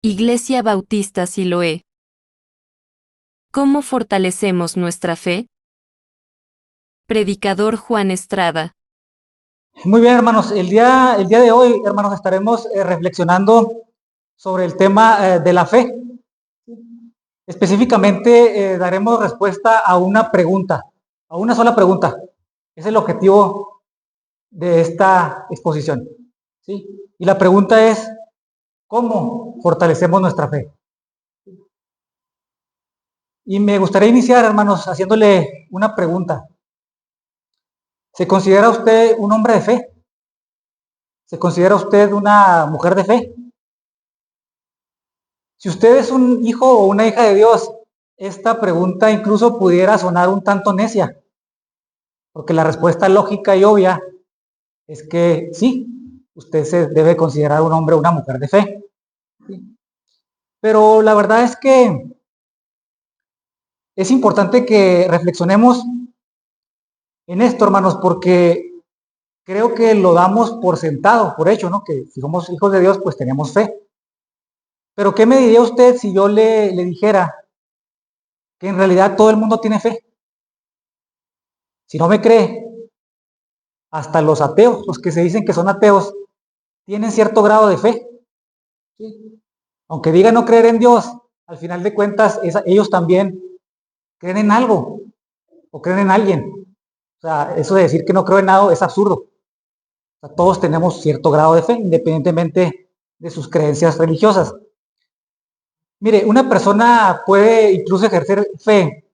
Iglesia Bautista Siloé. ¿Cómo fortalecemos nuestra fe? Predicador Juan Estrada. Muy bien, hermanos. El día de hoy, hermanos, estaremos reflexionando sobre el tema de la fe. Específicamente, daremos respuesta a una pregunta, a una sola pregunta. Es el objetivo de esta exposición. ¿Sí? Y la pregunta es, ¿cómo fortalecemos nuestra fe? Y me gustaría iniciar, hermanos, haciéndole una pregunta. ¿Se considera usted un hombre de fe? ¿Se considera usted una mujer de fe? Si usted es un hijo o una hija de Dios, esta pregunta incluso pudiera sonar un tanto necia, porque la respuesta lógica y obvia es que sí, usted se debe considerar un hombre o una mujer de fe. ¿Sí? Pero la verdad es que es importante que reflexionemos en esto, hermanos, porque creo que lo damos por sentado, por hecho, ¿no? Que si somos hijos de Dios, pues tenemos fe. Pero ¿qué me diría usted si yo le dijera que en realidad todo el mundo tiene fe? Si no me cree, hasta los ateos, los que se dicen que son ateos, tienen cierto grado de fe. ¿Sí? Aunque digan no creer en Dios, al final de cuentas ellos también creen en algo o creen en alguien. O sea, eso de decir que no creo en nada es absurdo. O sea, todos tenemos cierto grado de fe, independientemente de sus creencias religiosas. Mire, una persona puede incluso ejercer fe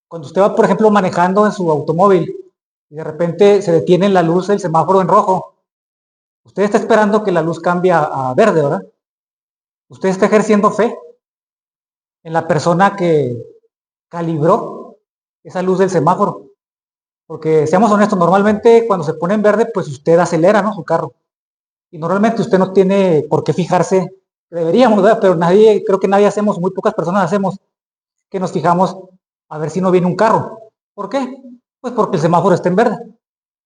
cuando usted va, por ejemplo, manejando en su automóvil y de repente se detiene la luz del semáforo en rojo. Usted está esperando que la luz cambie a verde, ¿verdad? Usted está ejerciendo fe en la persona que calibró esa luz del semáforo. Porque seamos honestos, normalmente cuando se pone en verde, pues usted acelera, ¿no? Su carro. Y normalmente usted no tiene por qué fijarse, deberíamos, ¿verdad? Pero nadie, creo que nadie hacemos, muy pocas personas hacemos, que nos fijamos a ver si no viene un carro. ¿Por qué? Pues porque el semáforo está en verde.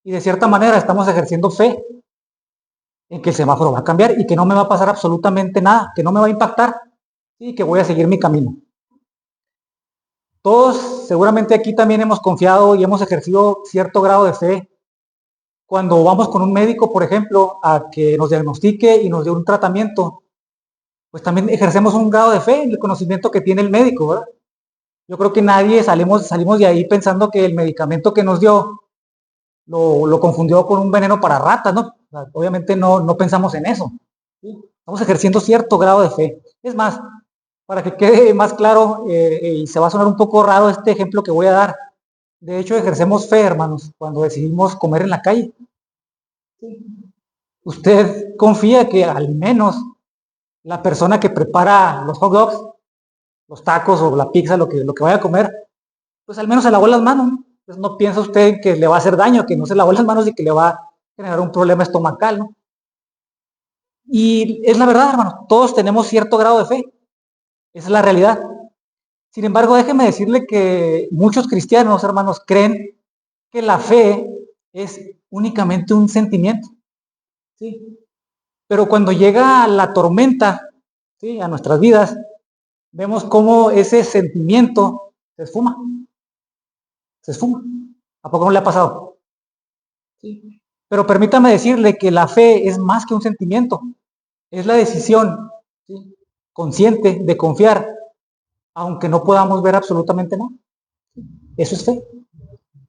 Y de cierta manera estamos ejerciendo fe en que el semáforo va a cambiar y que no me va a pasar absolutamente nada, que no me va a impactar y que voy a seguir mi camino. Todos seguramente aquí también hemos confiado y hemos ejercido cierto grado de fe cuando vamos con un médico, por ejemplo, a que nos diagnostique y nos dé un tratamiento, pues también ejercemos un grado de fe en el conocimiento que tiene el médico, ¿verdad? Yo creo que nadie salimos de ahí pensando que el medicamento que nos dio lo confundió con un veneno para ratas, ¿no? O sea, obviamente no pensamos en eso. ¿Sí? Estamos ejerciendo cierto grado de fe. Es más, para que quede más claro, y se va a sonar un poco raro este ejemplo que voy a dar, de hecho ejercemos fe, hermanos, cuando decidimos comer en la calle. ¿Sí? Usted confía que al menos la persona que prepara los hot dogs, los tacos o la pizza, lo que vaya a comer, pues al menos se lavó las manos, ¿no? Pues no piensa usted que le va a hacer daño, que no se lavó las manos y que le va a generar un problema estomacal, ¿no? Y es la verdad, hermano, todos tenemos cierto grado de fe, esa es la realidad. Sin embargo, déjeme decirle que muchos cristianos, hermanos, creen que la fe es únicamente un sentimiento, ¿sí? Pero cuando llega la tormenta, ¿sí?, a nuestras vidas, vemos cómo ese sentimiento se esfuma, se esfuma. ¿A poco no le ha pasado? ¿Sí? Pero permítame decirle que la fe es más que un sentimiento, es la decisión, ¿sí?, consciente de confiar, aunque no podamos ver absolutamente nada. Eso es fe.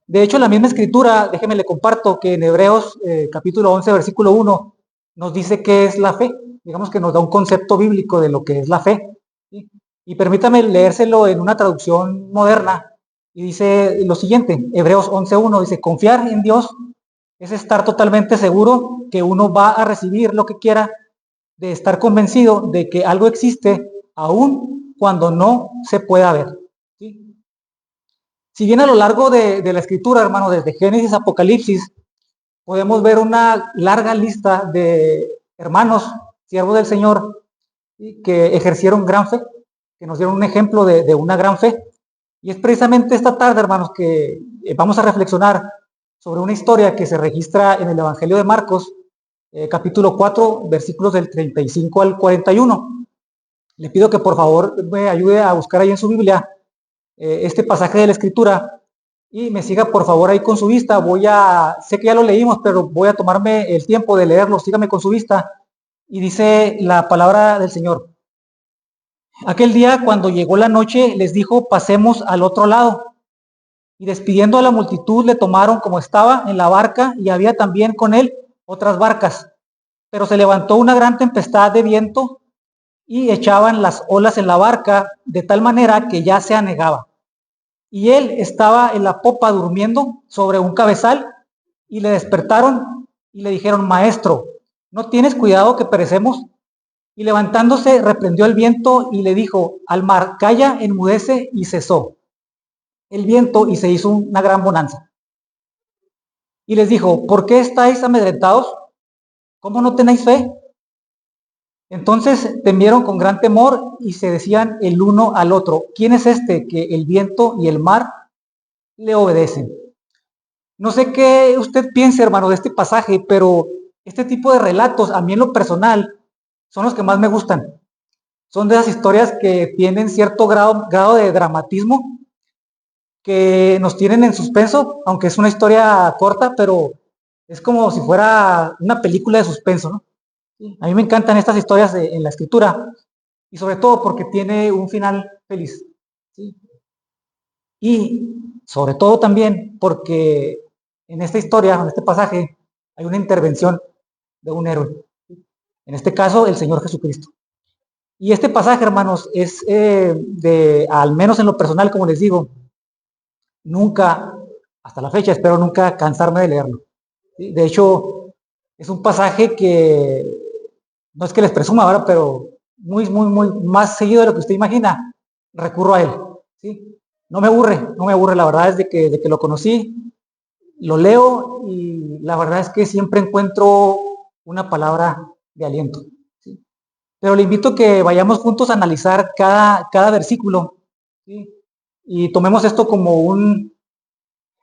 De hecho, la misma escritura, déjeme le comparto que en Hebreos capítulo 11, versículo 1, nos dice qué es la fe. Digamos que nos da un concepto bíblico de lo que es la fe. ¿Sí? Y permítame leérselo en una traducción moderna. Y dice lo siguiente, Hebreos 11.1, dice, confiar en Dios es estar totalmente seguro que uno va a recibir lo que quiera, de estar convencido de que algo existe aun cuando no se pueda ver. ¿Sí? Si bien a lo largo de la escritura, hermano, desde Génesis a Apocalipsis, podemos ver una larga lista de hermanos, siervos del Señor, ¿sí?, que ejercieron gran fe, que nos dieron un ejemplo de una gran fe. Y es precisamente esta tarde, hermanos, que vamos a reflexionar sobre una historia que se registra en el Evangelio de Marcos, capítulo 4, versículos del 35 al 41. Le pido que por favor me ayude a buscar ahí en su Biblia este pasaje de la Escritura y me siga por favor ahí con su vista. Sé que ya lo leímos, pero voy a tomarme el tiempo de leerlo. Sígame con su vista. Y dice la palabra del Señor. Aquel día, cuando llegó la noche, les dijo: pasemos al otro lado. Y despidiendo a la multitud, le tomaron como estaba en la barca, y había también con él otras barcas. Pero se levantó una gran tempestad de viento y echaban las olas en la barca de tal manera que ya se anegaba. Y él estaba en la popa durmiendo sobre un cabezal, y le despertaron y le dijeron: Maestro, ¿no tienes cuidado que perecemos? Y levantándose reprendió el viento y le dijo al mar: calla, enmudece. Y cesó el viento y se hizo una gran bonanza. Y les dijo: ¿por qué estáis amedrentados? ¿Cómo no tenéis fe? Entonces temieron con gran temor y se decían el uno al otro: ¿quién es este que el viento y el mar le obedecen? No sé qué usted piense, hermano, de este pasaje, pero este tipo de relatos, a mí en lo personal, son los que más me gustan. Son de esas historias que tienen cierto grado de dramatismo, que nos tienen en suspenso, aunque es una historia corta, pero es como si fuera una película de suspenso, ¿no? A mí me encantan estas historias en la escritura, y sobre todo porque tiene un final feliz. ¿Sí? Y sobre todo también porque en esta historia, en este pasaje, hay una intervención de un héroe. En este caso, el Señor Jesucristo. Y este pasaje, hermanos, es al menos en lo personal, como les digo, nunca, hasta la fecha, espero nunca cansarme de leerlo. ¿Sí? De hecho, es un pasaje que no es que les presuma ahora, pero muy más seguido de lo que usted imagina, recurro a él. ¿Sí? No me aburre, la verdad es de que lo conocí, lo leo y la verdad es que siempre encuentro una palabra de aliento. ¿Sí? Pero le invito a que vayamos juntos a analizar cada versículo, ¿sí? Y tomemos esto como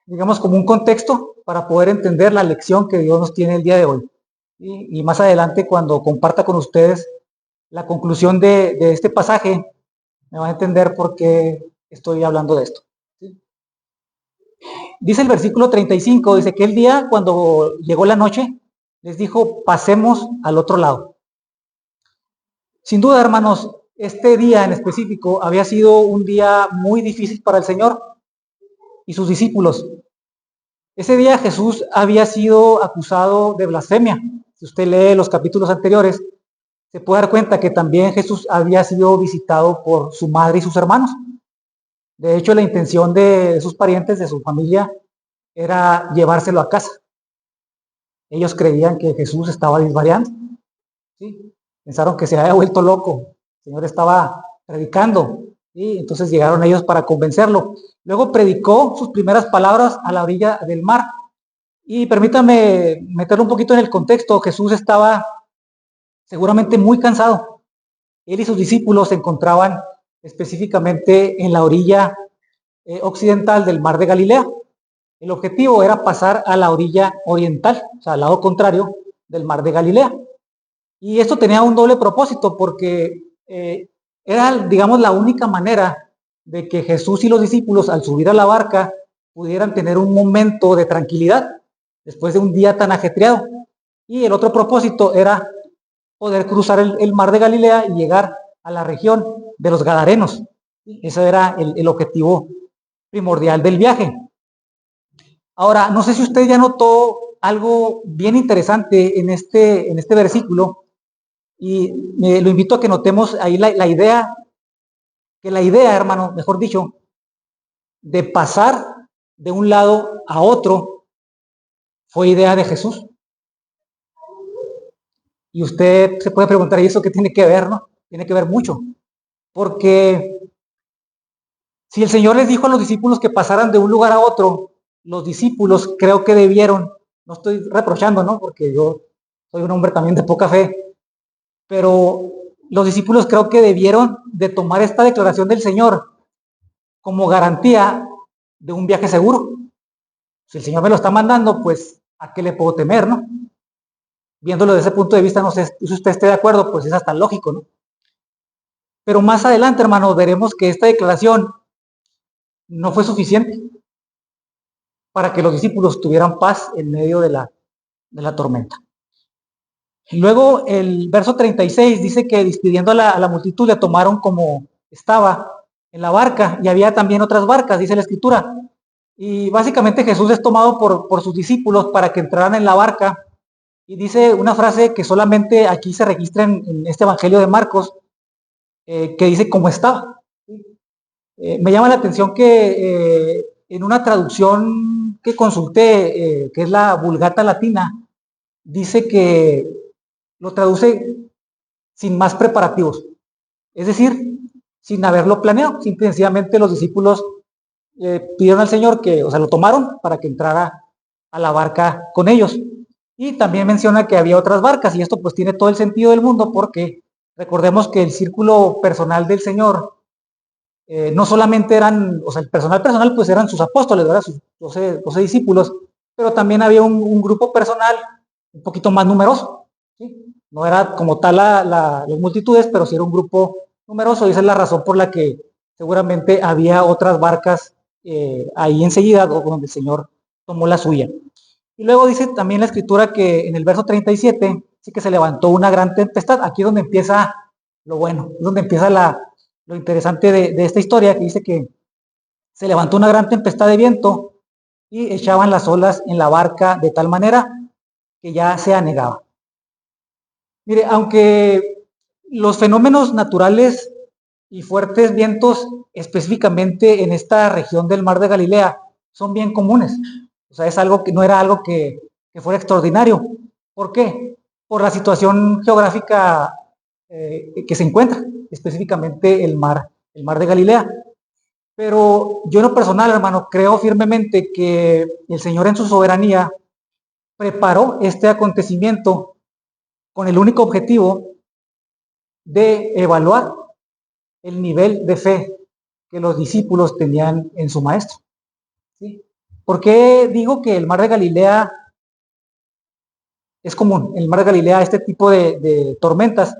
digamos, como un contexto para poder entender la lección que Dios nos tiene el día de hoy. ¿Sí? Y más adelante, cuando comparta con ustedes la conclusión de este pasaje, me van a entender por qué estoy hablando de esto. ¿Sí? Dice el versículo 35, dice que el día, cuando llegó la noche, les dijo: pasemos al otro lado. Sin duda, hermanos, este día en específico había sido un día muy difícil para el Señor y sus discípulos. Ese día Jesús había sido acusado de blasfemia. Si usted lee los capítulos anteriores, se puede dar cuenta que también Jesús había sido visitado por su madre y sus hermanos. De hecho, la intención de sus parientes, de su familia, era llevárselo a casa. Ellos creían que Jesús estaba disvariando. ¿Sí? Pensaron que se había vuelto loco. El Señor estaba predicando. ¿Sí? Entonces llegaron ellos para convencerlo. Luego predicó sus primeras palabras a la orilla del mar. Y permítame meterlo un poquito en el contexto. Jesús estaba seguramente muy cansado. Él y sus discípulos se encontraban específicamente en la orilla occidental del mar de Galilea. El objetivo era pasar a la orilla oriental, o sea, al lado contrario del mar de Galilea. Y esto tenía un doble propósito porque era, digamos, la única manera de que Jesús y los discípulos, al subir a la barca, pudieran tener un momento de tranquilidad después de un día tan ajetreado. Y el otro propósito era poder cruzar el mar de Galilea y llegar a la región de los Gadarenos. Ese era el objetivo primordial del viaje. Ahora, no sé si usted ya notó algo bien interesante en este versículo, y lo invito a que notemos ahí la idea, hermano, mejor dicho, de pasar de un lado a otro, fue idea de Jesús. Y usted se puede preguntar: ¿y eso qué tiene que ver, no? Tiene que ver mucho, porque si el Señor les dijo a los discípulos que pasaran de un lugar a otro, los discípulos creo que debieron, no estoy reprochando, ¿no? Porque yo soy un hombre también de poca fe, pero los discípulos creo que debieron de tomar esta declaración del Señor como garantía de un viaje seguro. Si el Señor me lo está mandando, pues ¿a qué le puedo temer, no? Viéndolo desde ese punto de vista, no sé si usted esté de acuerdo, pues es hasta lógico, ¿no? Pero más adelante, hermanos, veremos que esta declaración no fue suficiente para que los discípulos tuvieran paz en medio de la tormenta. Luego el verso 36 dice que despidiendo a la multitud le tomaron como estaba en la barca, y había también otras barcas, dice la escritura. Y básicamente Jesús es tomado por sus discípulos para que entraran en la barca, y dice una frase que solamente aquí se registra en este evangelio de Marcos, que dice cómo estaba. Me llama la atención que en una traducción que consulté, que es la Vulgata Latina, dice que lo traduce sin más preparativos, es decir, sin haberlo planeado. Simple y sencillamente los discípulos pidieron al Señor que, o sea, lo tomaron para que entrara a la barca con ellos. Y también menciona que había otras barcas, y esto pues tiene todo el sentido del mundo, porque recordemos que el círculo personal del Señor no solamente eran, o sea, el personal pues eran sus apóstoles, ¿verdad? Sus 12 discípulos, pero también había un grupo personal un poquito más numeroso, ¿sí? No era como tal las multitudes, pero sí era un grupo numeroso, y esa es la razón por la que seguramente había otras barcas ahí enseguida, donde el Señor tomó la suya. Y luego dice también la escritura que en el verso 37, sí, que se levantó una gran tempestad. Aquí es donde empieza lo bueno, es donde empieza lo interesante de esta historia, que dice que se levantó una gran tempestad de viento y echaban las olas en la barca de tal manera que ya se anegaba. Mire, aunque los fenómenos naturales y fuertes vientos, específicamente en esta región del Mar de Galilea, son bien comunes. O sea, es algo que no era algo que fuera extraordinario. ¿Por qué? Por la situación geográfica que se encuentra, específicamente el Mar de Galilea. Pero yo en lo personal, hermano, creo firmemente que el Señor en su soberanía preparó este acontecimiento con el único objetivo de evaluar el nivel de fe que los discípulos tenían en su maestro. ¿Sí? ¿Por qué digo que el Mar de Galilea es común? El Mar de Galilea, este tipo de tormentas.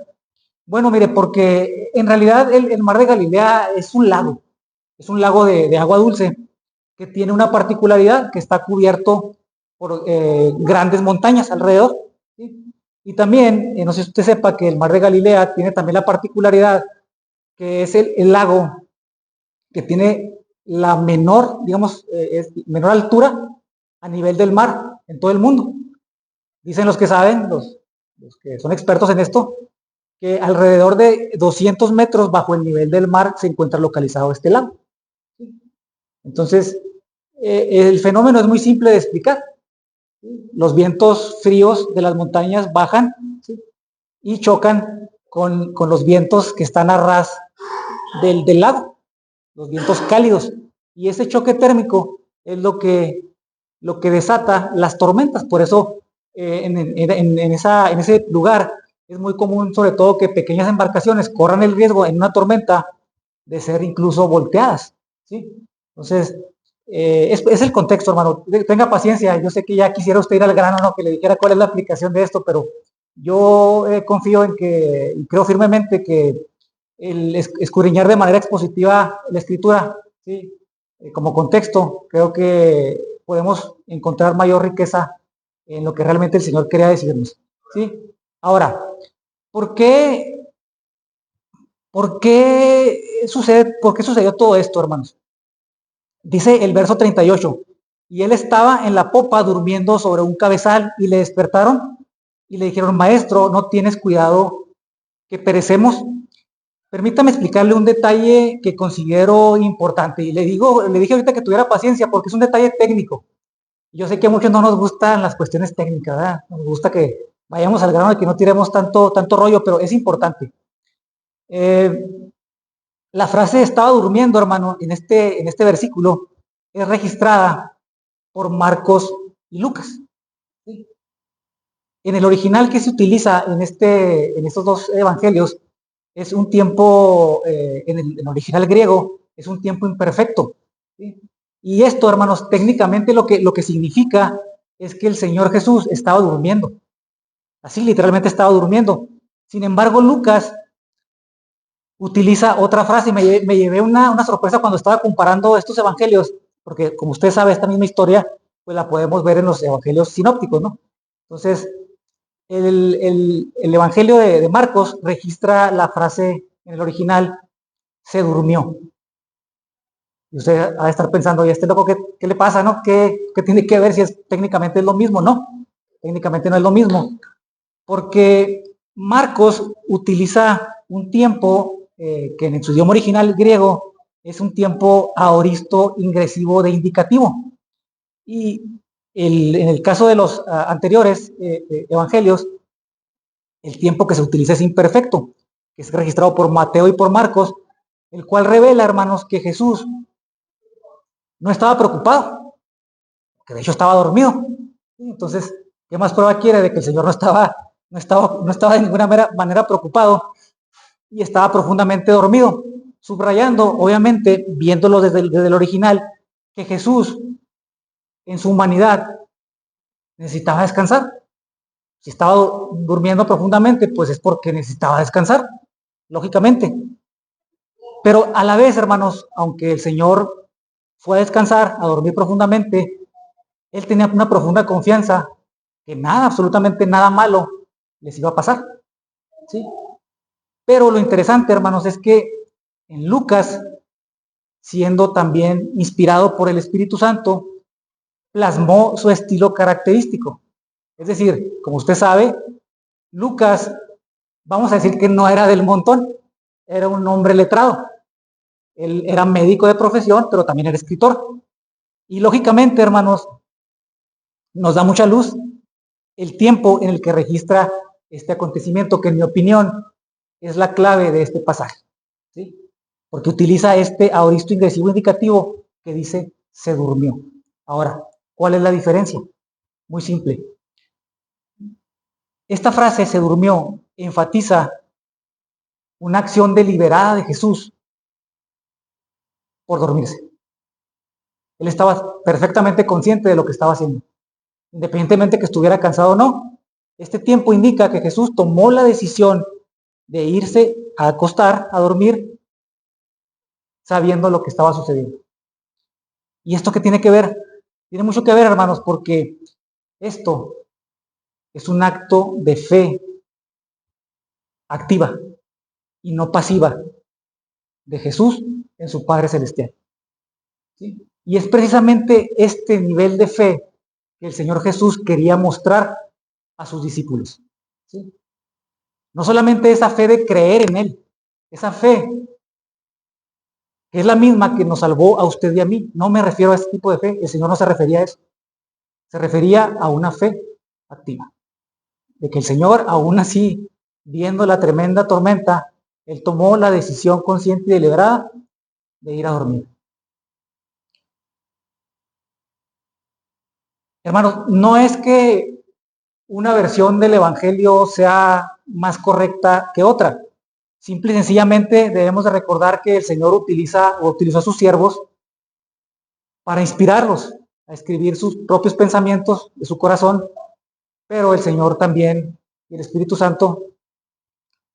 Bueno, mire, porque en realidad el Mar de Galilea es un lago de agua dulce, que tiene una particularidad, que está cubierto por grandes montañas alrededor. ¿Sí? Y también, no sé si usted sepa que el Mar de Galilea tiene también la particularidad que es el lago que tiene la menor, digamos, menor altura a nivel del mar en todo el mundo. Dicen los que saben, los que son expertos en esto, que alrededor de 200 metros bajo el nivel del mar se encuentra localizado este lago. Entonces, el fenómeno es muy simple de explicar. Los vientos fríos de las montañas bajan, ¿sí?, y chocan con los vientos que están a ras del lago, los vientos cálidos. Y ese choque térmico es lo que desata las tormentas. Por eso en ese lugar es muy común, sobre todo, que pequeñas embarcaciones corran el riesgo en una tormenta de ser incluso volteadas, ¿sí? Entonces, es el contexto, hermano. Tenga paciencia. Yo sé que ya quisiera usted ir al grano, ¿no?, que le dijera cuál es la aplicación de esto, pero yo confío en que, y creo firmemente que el escudriñar de manera expositiva la escritura, ¿sí?, como contexto, creo que podemos encontrar mayor riqueza en lo que realmente el Señor quería decirnos, ¿sí? Ahora, ¿por qué por qué sucedió todo esto, hermanos? Dice el verso 38, y él estaba en la popa durmiendo sobre un cabezal, y le despertaron y le dijeron: maestro, ¿no tienes cuidado que perecemos? Permítame explicarle un detalle que considero importante, y le dije ahorita que tuviera paciencia porque es un detalle técnico. Yo sé que a muchos no nos gustan las cuestiones técnicas, ¿verdad? Nos gusta que vayamos al grano y que no tiremos tanto rollo, pero es importante. La frase estaba durmiendo, hermano, en este versículo, es registrada por Marcos y Lucas. ¿Sí? En el original que se utiliza en estos dos evangelios, es un tiempo, en el original griego, es un tiempo imperfecto. ¿Sí? Y esto, hermanos, técnicamente lo que significa es que el Señor Jesús estaba durmiendo. Así literalmente estaba durmiendo. Sin embargo, Lucas utiliza otra frase y me llevé una sorpresa cuando estaba comparando estos evangelios, porque como usted sabe, esta misma historia, pues la podemos ver en los evangelios sinópticos, ¿no? Entonces, el evangelio de Marcos registra la frase en el original, se durmió. Y usted va a estar pensando, ¿y a este loco qué le pasa, no? ¿Qué tiene que ver si técnicamente es lo mismo? No, técnicamente no es lo mismo, porque Marcos utiliza un tiempo que en su idioma original griego es un tiempo aoristo ingresivo de indicativo. Y en el caso de los anteriores evangelios, el tiempo que se utiliza es imperfecto, que es registrado por Mateo y por Marcos, el cual revela, hermanos, que Jesús no estaba preocupado, que de hecho estaba dormido. Entonces, ¿qué más prueba quiere de que el Señor no estaba de ninguna manera preocupado y estaba profundamente dormido? Subrayando, obviamente, viéndolo desde el original, que Jesús, en su humanidad, necesitaba descansar. Si estaba durmiendo profundamente, pues es porque necesitaba descansar, lógicamente. Pero a la vez, hermanos, aunque el Señor fue a descansar, a dormir profundamente, Él tenía una profunda confianza que nada, absolutamente nada malo les iba a pasar. ¿Sí? Pero lo interesante, hermanos, es que en Lucas, siendo también inspirado por el Espíritu Santo, plasmó su estilo característico. Es decir, como usted sabe, Lucas, vamos a decir que no era del montón, era un hombre letrado. Él era médico de profesión, pero también era escritor. Y lógicamente, hermanos, nos da mucha luz el tiempo en el que registra este acontecimiento, que en mi opinión es la clave de este pasaje, ¿sí? Porque utiliza este aoristo ingresivo indicativo que dice se durmió. Ahora, ¿cuál es la diferencia? Muy simple. Esta frase se durmió enfatiza una acción deliberada de Jesús por dormirse. Él estaba perfectamente consciente de lo que estaba haciendo, independientemente que estuviera cansado o no. Este tiempo indica que Jesús tomó la decisión de irse a acostar, a dormir, sabiendo lo que estaba sucediendo. ¿Y esto qué tiene que ver? Tiene mucho que ver, hermanos, porque esto es un acto de fe activa y no pasiva de Jesús en su Padre Celestial. ¿Sí? Y es precisamente este nivel de fe que el Señor Jesús quería mostrar a sus discípulos. ¿Sí? No solamente esa fe de creer en Él, esa fe que es la misma que nos salvó a usted y a mí. No me refiero a ese tipo de fe, el Señor no se refería a eso. Se refería a una fe activa. De que el Señor, aún así, viendo la tremenda tormenta, Él tomó la decisión consciente y deliberada de ir a dormir. Hermanos, no es que una versión del Evangelio sea más correcta que otra. Simple y sencillamente debemos de recordar que el Señor utilizó a sus siervos para inspirarlos a escribir sus propios pensamientos de su corazón, pero el Señor también y el Espíritu Santo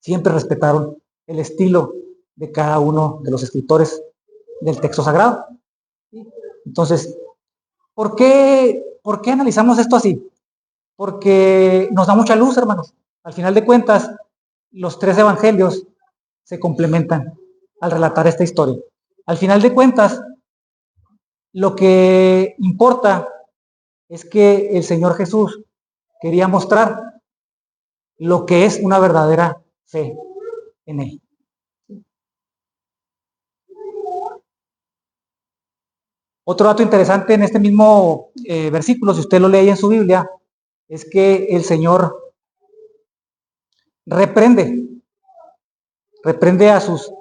siempre respetaron el estilo de cada uno de los escritores del texto sagrado. Entonces, ¿por qué analizamos esto así? Porque nos da mucha luz, hermanos. Al final de cuentas, los tres evangelios se complementan al relatar esta historia. Al final de cuentas, lo que importa es que el Señor Jesús quería mostrar lo que es una verdadera fe en Él. Otro dato interesante en este mismo versículo, si usted lo lee en su Biblia, es que el Señor reprende a sus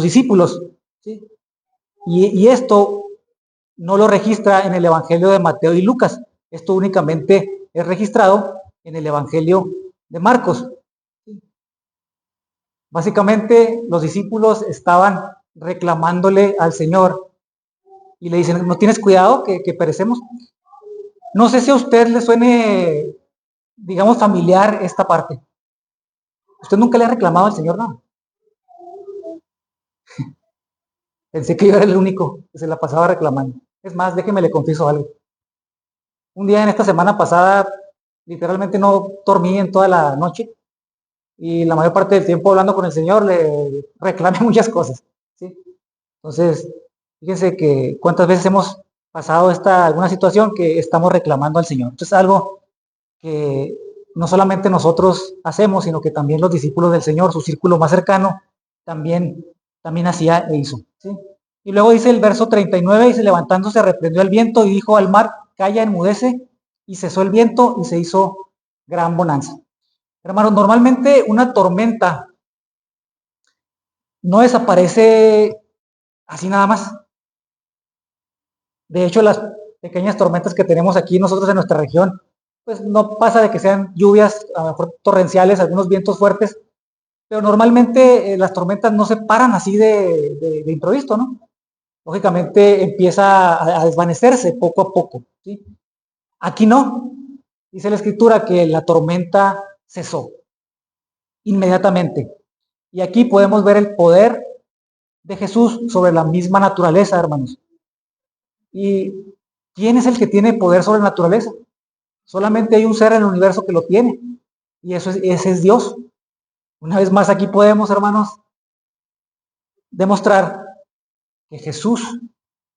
discípulos, ¿sí? Y esto no lo registra en el Evangelio de Mateo y Lucas. Esto únicamente es registrado en el Evangelio de Marcos. Básicamente, los discípulos estaban reclamándole al Señor y le dicen, ¿no tienes cuidado que perecemos? No sé si a usted le suene, digamos, familiar esta parte. Usted nunca le ha reclamado al Señor nada. Pensé que yo era el único que se la pasaba reclamando. Es más, déjeme le confieso algo. Un día en esta semana pasada, literalmente no dormí en toda la noche y la mayor parte del tiempo hablando con el Señor le reclamé muchas cosas. ¿Sí? Entonces, fíjense que cuántas veces hemos pasado alguna situación que estamos reclamando al Señor. Esto es algo que no solamente nosotros hacemos, sino que también los discípulos del Señor, su círculo más cercano, también, también hacía e hizo. ¿Sí? Y luego dice el verso 39, dice, levantándose reprendió al viento y dijo al mar, calla, enmudece, y cesó el viento y se hizo gran bonanza. Hermanos, normalmente una tormenta no desaparece así nada más. De hecho, las pequeñas tormentas que tenemos aquí nosotros en nuestra región, pues no pasa de que sean lluvias, a lo mejor torrenciales, algunos vientos fuertes, pero normalmente las tormentas no se paran así de improviso, ¿no? Lógicamente empieza a desvanecerse poco a poco, ¿sí? Aquí no, dice la escritura que la tormenta cesó inmediatamente. Y aquí podemos ver el poder de Jesús sobre la misma naturaleza, hermanos. ¿Y quién es el que tiene poder sobre la naturaleza? Solamente hay un ser en el universo que lo tiene. Y ese es Dios. Una vez más aquí podemos, hermanos, demostrar que Jesús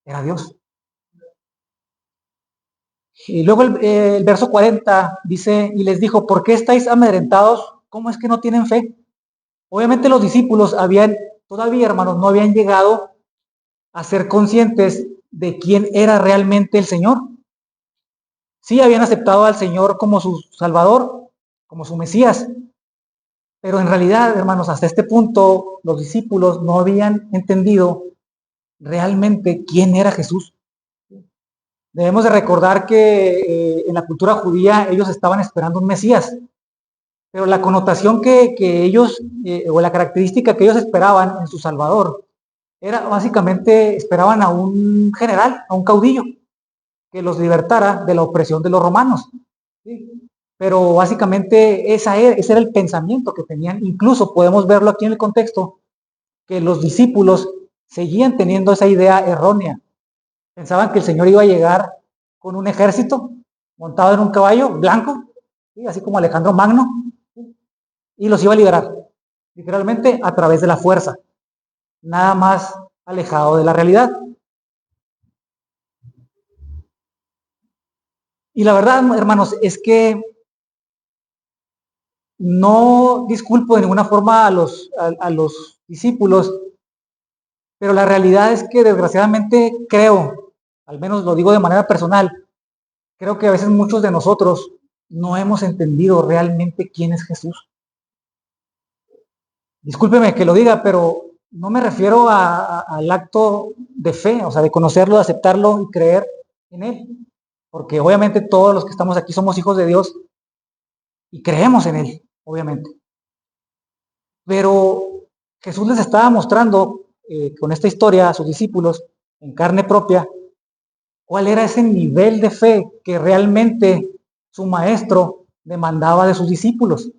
era Dios. Y luego el verso 40 dice, y les dijo, ¿por qué estáis amedrentados? ¿Cómo es que no tienen fe? Obviamente los discípulos todavía, hermanos, no habían llegado a ser conscientes de quién era realmente el Señor. Sí habían aceptado al Señor como su Salvador, como su Mesías, pero en realidad, hermanos, hasta este punto los discípulos no habían entendido realmente quién era Jesús. Debemos de recordar que en la cultura judía ellos estaban esperando un Mesías, pero la connotación que ellos, o la característica que ellos esperaban en su Salvador, era básicamente, esperaban a un general, a un caudillo, que los libertara de la opresión de los romanos. ¿Sí? Pero básicamente ese era el pensamiento que tenían. Incluso podemos verlo aquí en el contexto, que los discípulos seguían teniendo esa idea errónea. Pensaban que el Señor iba a llegar con un ejército montado en un caballo blanco, ¿sí? Así como Alejandro Magno, ¿sí? Y los iba a liberar, literalmente a través de la fuerza, nada más alejado de la realidad. Y la verdad, hermanos, es que no disculpo de ninguna forma a los discípulos, pero la realidad es que desgraciadamente creo, al menos lo digo de manera personal, creo que a veces muchos de nosotros no hemos entendido realmente quién es Jesús. Discúlpeme que lo diga, pero no me refiero al acto de fe, o sea, de conocerlo, de aceptarlo y creer en Él. Porque obviamente todos los que estamos aquí somos hijos de Dios y creemos en Él, obviamente. Pero Jesús les estaba mostrando con esta historia a sus discípulos en carne propia cuál era ese nivel de fe que realmente su maestro demandaba de sus discípulos.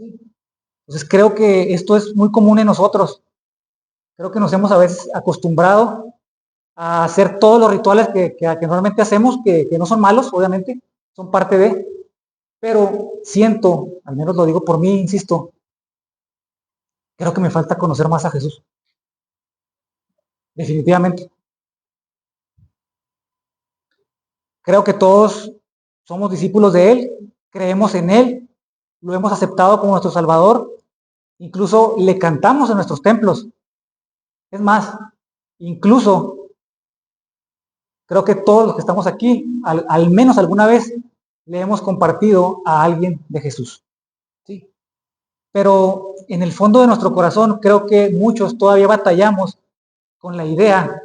Entonces creo que esto es muy común en nosotros. Creo que nos hemos a veces acostumbrado a hacer todos los rituales que normalmente hacemos, que no son malos, obviamente, son parte de, pero siento, al menos lo digo por mí, insisto, creo que me falta conocer más a Jesús, definitivamente. Creo que todos somos discípulos de Él, creemos en Él, lo hemos aceptado como nuestro Salvador, incluso le cantamos en nuestros templos. Es más, incluso creo que todos los que estamos aquí, al menos alguna vez, le hemos compartido a alguien de Jesús. ¿Sí? Pero en el fondo de nuestro corazón creo que muchos todavía batallamos con la idea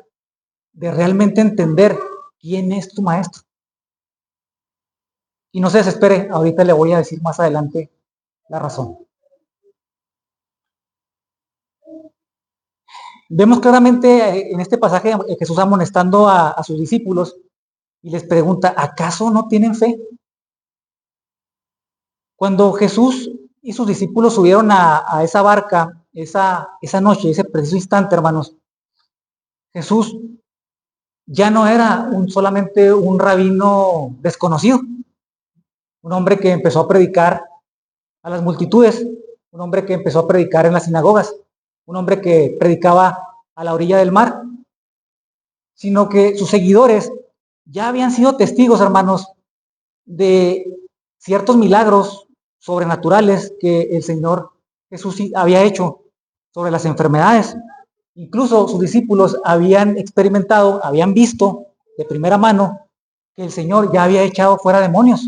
de realmente entender quién es tu maestro. Y no se desespere, ahorita le voy a decir más adelante la razón. Vemos claramente en este pasaje Jesús amonestando a sus discípulos y les pregunta, ¿acaso no tienen fe? Cuando Jesús y sus discípulos subieron a esa barca esa noche, ese preciso instante, hermanos, Jesús ya no era solamente un rabino desconocido, un hombre que empezó a predicar a las multitudes, un hombre que empezó a predicar en las sinagogas, un hombre que predicaba a la orilla del mar, sino que sus seguidores ya habían sido testigos, hermanos, de ciertos milagros sobrenaturales que el Señor Jesús había hecho sobre las enfermedades. Incluso sus discípulos habían experimentado, habían visto de primera mano que el Señor ya había echado fuera demonios.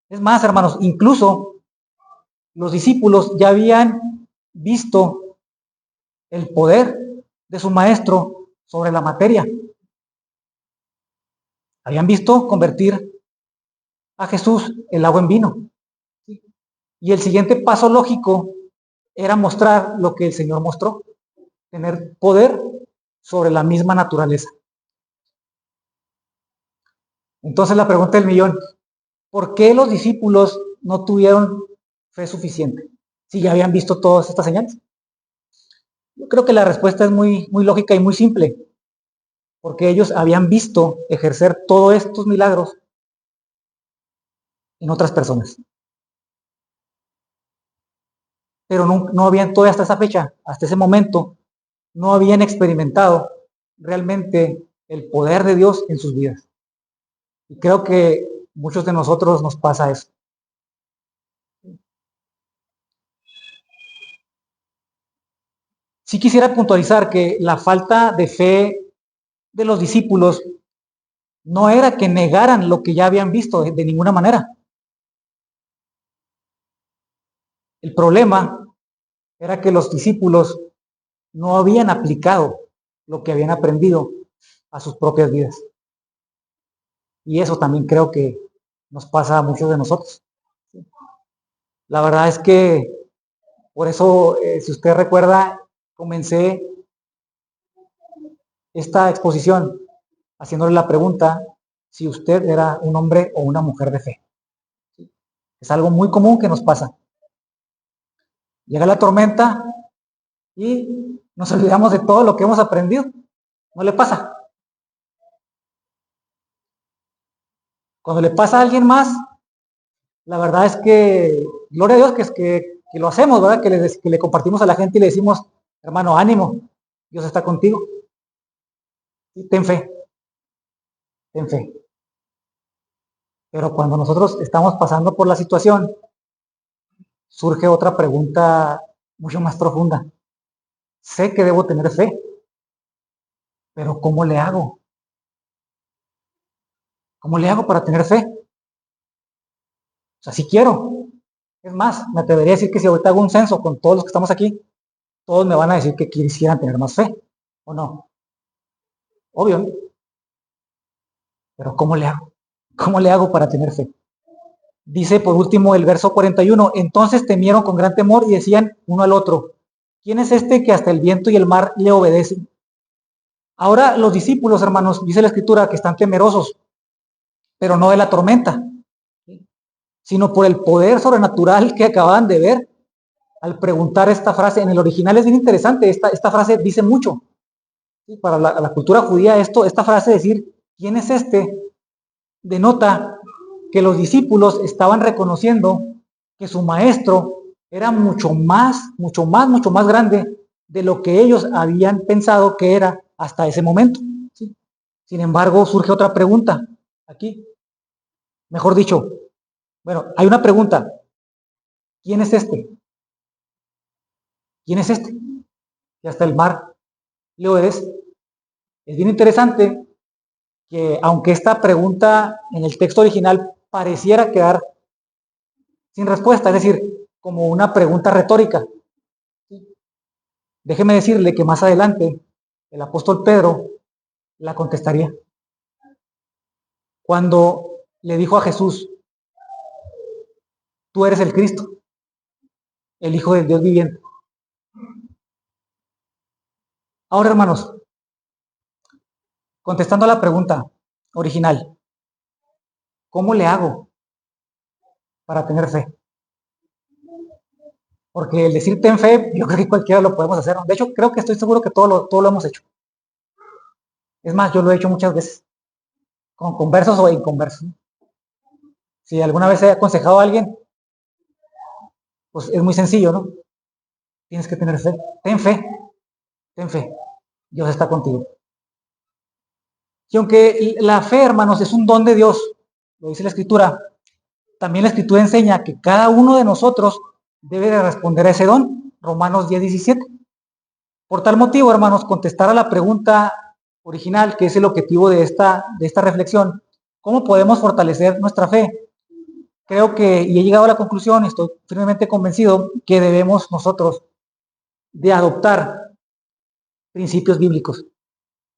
Es más, hermanos, incluso los discípulos ya habían visto el poder de su maestro sobre la materia. Habían visto convertir a Jesús el agua en vino. Y el siguiente paso lógico era mostrar lo que el Señor mostró, tener poder sobre la misma naturaleza. Entonces la pregunta del millón, ¿por qué los discípulos no tuvieron fe suficiente si ya habían visto todas estas señales? Yo creo que la respuesta es muy lógica y muy simple, porque ellos habían visto ejercer todos estos milagros en otras personas. Pero no habían todavía hasta esa fecha, hasta ese momento, no habían experimentado realmente el poder de Dios en sus vidas. Y creo que muchos de nosotros nos pasa eso. Sí quisiera puntualizar que la falta de fe de los discípulos no era que negaran lo que ya habían visto de ninguna manera. El problema era que los discípulos no habían aplicado lo que habían aprendido a sus propias vidas. Y eso también creo que nos pasa a muchos de nosotros. La verdad es que por eso, si usted recuerda, comencé esta exposición haciéndole la pregunta si usted era un hombre o una mujer de fe. Es algo muy común que nos pasa. Llega la tormenta y nos olvidamos de todo lo que hemos aprendido. ¿No le pasa? Cuando le pasa a alguien más, la verdad es que, gloria a Dios que lo hacemos, ¿verdad? Que le compartimos a la gente y le decimos, hermano, ánimo, Dios está contigo. Y ten fe, ten fe. Pero cuando nosotros estamos pasando por la situación, surge otra pregunta mucho más profunda. Sé que debo tener fe, pero ¿cómo le hago? ¿Cómo le hago para tener fe? O sea, si quiero. Es más, me atrevería a decir que si ahorita hago un censo con todos los que estamos aquí, todos me van a decir que quisieran tener más fe, ¿o no? Obvio, ¿no? Pero ¿cómo le hago? ¿Cómo le hago para tener fe? Dice por último el verso 41, entonces temieron con gran temor y decían uno al otro, ¿quién es este que hasta el viento y el mar le obedecen? Ahora los discípulos, hermanos, dice la escritura que están temerosos, pero no de la tormenta, sino por el poder sobrenatural que acababan de ver al preguntar esta frase. En el original es bien interesante, esta frase dice mucho. ¿Sí? Para la cultura judía esta frase de decir, ¿quién es este? Denota que los discípulos estaban reconociendo que su maestro era mucho más grande de lo que ellos habían pensado que era hasta ese momento. ¿Sí? Sin embargo, surge otra pregunta aquí. Mejor dicho, bueno, hay una pregunta. ¿Quién es este? ¿Quién es este? Y hasta el mar le obedece. Es bien interesante que aunque esta pregunta en el texto original pareciera quedar sin respuesta, es decir, como una pregunta retórica, déjeme decirle que más adelante el apóstol Pedro la contestaría. Cuando le dijo a Jesús, tú eres el Cristo, el Hijo del Dios viviente. Ahora, hermanos, contestando a la pregunta original, ¿cómo le hago para tener fe? Porque el decir ten fe, yo creo que cualquiera lo podemos hacer, ¿no? De hecho, creo que estoy seguro que todo lo hemos hecho. Es más, yo lo he hecho muchas veces, con conversos o inconversos. Si alguna vez he aconsejado a alguien, pues es muy sencillo, ¿no? Tienes que tener fe. Ten fe. Dios está contigo. Y aunque la fe, hermanos, es un don de Dios, lo dice la Escritura, también la Escritura enseña que cada uno de nosotros debe de responder a ese don. Romanos 10:17. Por tal motivo, hermanos, contestar a la pregunta original, que es el objetivo de esta reflexión, ¿cómo podemos fortalecer nuestra fe? Creo que, y he llegado a la conclusión, estoy firmemente convencido, que debemos nosotros de adoptar principios bíblicos,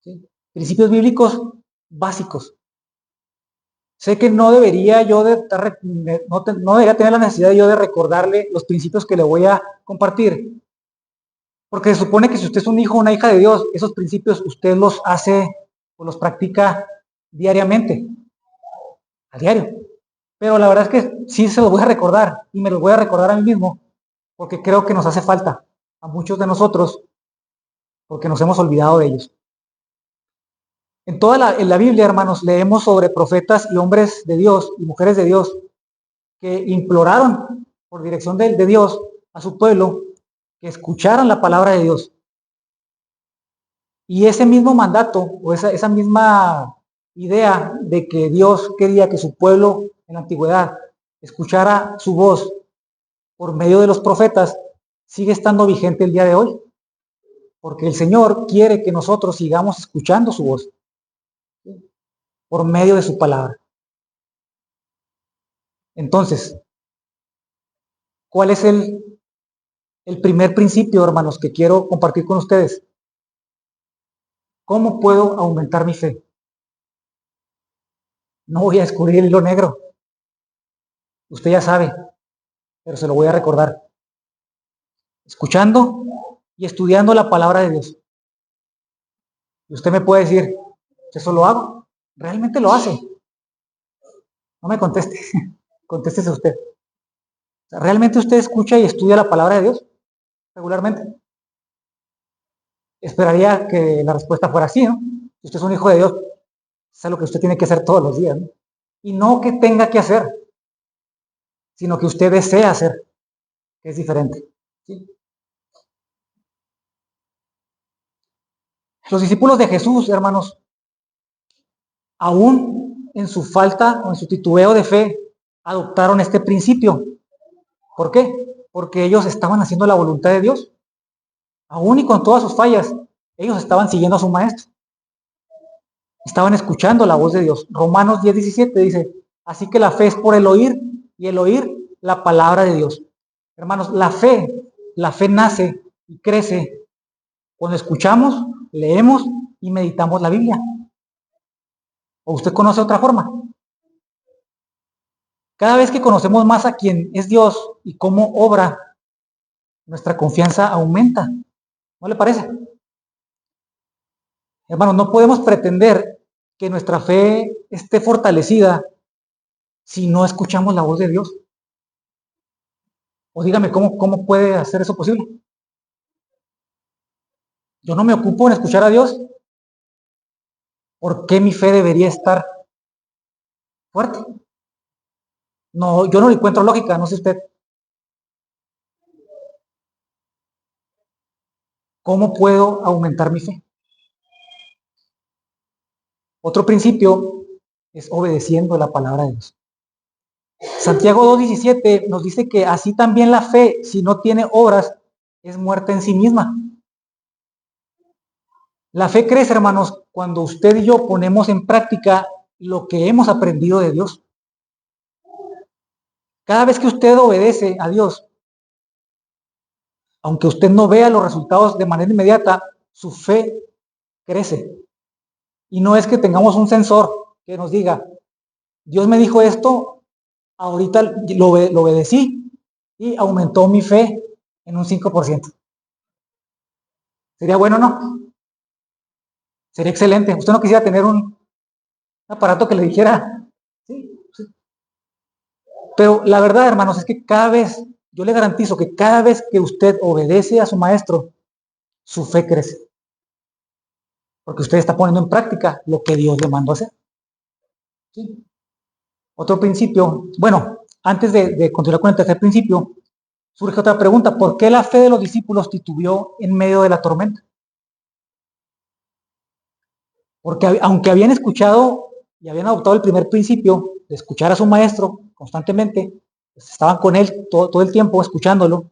¿sí? Principios bíblicos básicos. Sé que no debería yo no debería tener la necesidad yo de recordarle los principios que le voy a compartir, porque se supone que si usted es un hijo o una hija de Dios, esos principios usted los hace o los practica diariamente, a diario. Pero la verdad es que sí se los voy a recordar y me los voy a recordar a mí mismo, porque creo que nos hace falta a muchos de nosotros, porque nos hemos olvidado de ellos. En la Biblia, hermanos, leemos sobre profetas y hombres de Dios y mujeres de Dios que imploraron por dirección de Dios a su pueblo que escucharan la palabra de Dios. Y ese mismo mandato o esa misma idea de que Dios quería que su pueblo en la antigüedad escuchara su voz por medio de los profetas sigue estando vigente el día de hoy, porque el Señor quiere que nosotros sigamos escuchando su voz por medio de su palabra. Entonces, ¿cuál es el primer principio, hermanos, que quiero compartir con ustedes? ¿Cómo puedo aumentar mi fe? No voy a descubrir el hilo negro. Usted ya sabe, pero se lo voy a recordar. Escuchando y estudiando la palabra de Dios. Y usted me puede decir, ¿eso lo hago? ¿Realmente lo hace? No me conteste. Contéstese usted. O sea, ¿realmente usted escucha y estudia la palabra de Dios regularmente? Esperaría que la respuesta fuera así, ¿no? Si usted es un hijo de Dios, es lo que usted tiene que hacer todos los días, ¿no? Y no que tenga que hacer, sino que usted desea hacer, que es diferente. ¿Sí? Los discípulos de Jesús, hermanos, aún en su falta o en su titubeo de fe, adoptaron este principio. ¿Por qué? Porque ellos estaban haciendo la voluntad de Dios. Aún y con todas sus fallas, ellos estaban siguiendo a su maestro. Estaban escuchando la voz de Dios. Romanos 10:17 dice, así que la fe es por el oír y el oír la palabra de Dios. Hermanos, la fe nace y crece cuando escuchamos, leemos y meditamos la Biblia. ¿O usted conoce otra forma? Cada vez que conocemos más a quién es Dios y cómo obra, nuestra confianza aumenta. ¿No le parece? Hermanos, no podemos pretender que nuestra fe esté fortalecida si no escuchamos la voz de Dios. O dígame, ¿cómo puede hacer eso posible? Yo no me ocupo en escuchar a Dios. ¿Por qué mi fe debería estar fuerte? No, yo no le encuentro lógica, no sé usted. ¿Cómo puedo aumentar mi fe? Otro principio es obedeciendo la palabra de Dios. Santiago 2:17 nos dice que así también la fe, si no tiene obras, es muerta en sí misma. La fe crece, hermanos, cuando usted y yo ponemos en práctica lo que hemos aprendido de Dios. Cada vez que usted obedece a Dios, aunque usted no vea los resultados de manera inmediata, su fe crece. Y no es que tengamos un sensor que nos diga, Dios me dijo esto, ahorita lo obedecí y aumentó mi fe en un 5%. ¿Sería bueno o no? Sería excelente. ¿Usted no quisiera tener un aparato que le dijera? Sí, sí. Pero la verdad, hermanos, es que cada vez yo le garantizo que cada vez que usted obedece a su maestro, su fe crece. Porque usted está poniendo en práctica lo que Dios le mandó a hacer. ¿Sí? Otro principio, bueno, antes de continuar con el tercer principio, surge otra pregunta. ¿Por qué la fe de los discípulos titubeó en medio de la tormenta? Porque aunque habían escuchado y habían adoptado el primer principio de escuchar a su maestro constantemente, pues estaban con él todo el tiempo escuchándolo,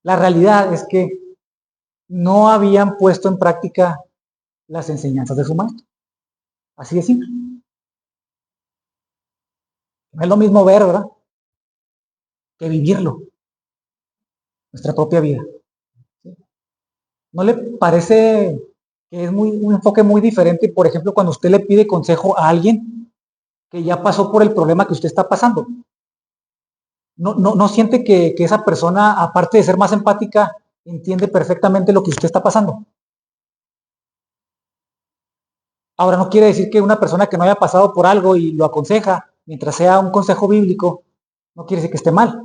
la realidad es que no habían puesto en práctica las enseñanzas de su maestro. Así de simple. No es lo mismo ver, ¿verdad?, que vivirlo, nuestra propia vida. ¿No le parece que es un enfoque muy diferente, por ejemplo, cuando usted le pide consejo a alguien que ya pasó por el problema que usted está pasando? ¿No siente que esa persona, aparte de ser más empática, entiende perfectamente lo que usted está pasando? Ahora, no quiere decir que una persona que no haya pasado por algo y lo aconseja, mientras sea un consejo bíblico, no quiere decir que esté mal.